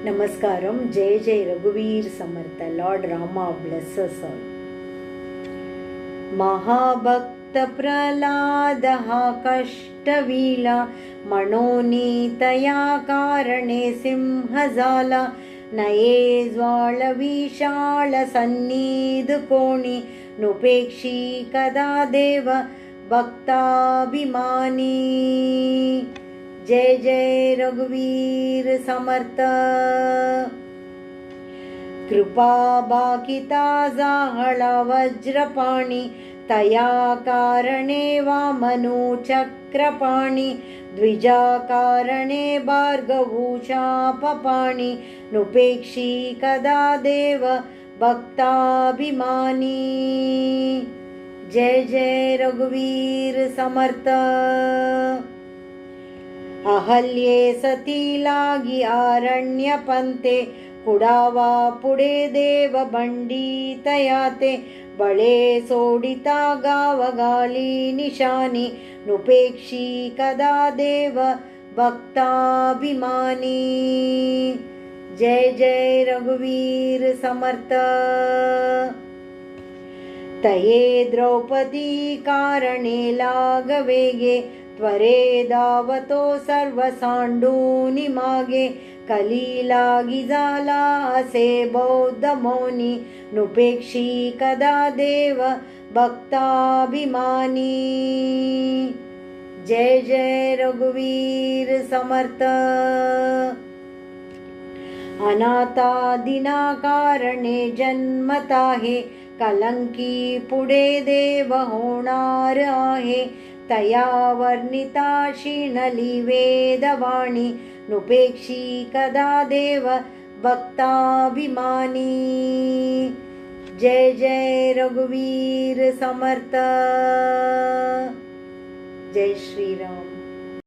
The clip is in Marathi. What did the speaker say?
नमस्कारम. जय जय रघुवीर Samarth. Lord Rama bless us all. महाभक्त प्रल्हाद हा कष्टविला, मनोनीतया कारणे सिंह झाला. नये ज्वाळ विशाळ सन्निध कोणी, नुपेक्षी कदा देव भक्ताभिमानी. जय जय रघुवीर समर्थ. कृपा बाकिता जाहळा वज्रपाणी, तया कारणे वामनु चक्रपाणी. द्विजा कारणे भार्गवू शापपाणी, नुपेक्षी कदा देव भक्ताभिमानी. जय जय रघुवीर समर्थ. अहल्ये सती लागी आरण्यपंते, कुडावा पुढे देव बंडितयाते. बळे सोडिता गावगाली निशानी, नुपेक्षी कदा देव भक्ताभिमानी. जय जय रघुवीर समर्थ. तये द्रौपदी कारणे लागवेगे, त्वरे धावतो सर्व सांडूनि मागे. कली लागी झाला असे बौद्ध मौनी, नुपेक्षी कदा देव भक्ताभिमानी. जय जय रघुवीर समर्थ. अनाथा दिना कारणे जन्मताहे, कलंकी पुढे देव होणार आहे. तया वर्णिता शिणली वेदवाणी, नुपेक्षी कदा देव भक्ताभिमानी. जय जय रघुवीर समर्थ. जय श्रीराम.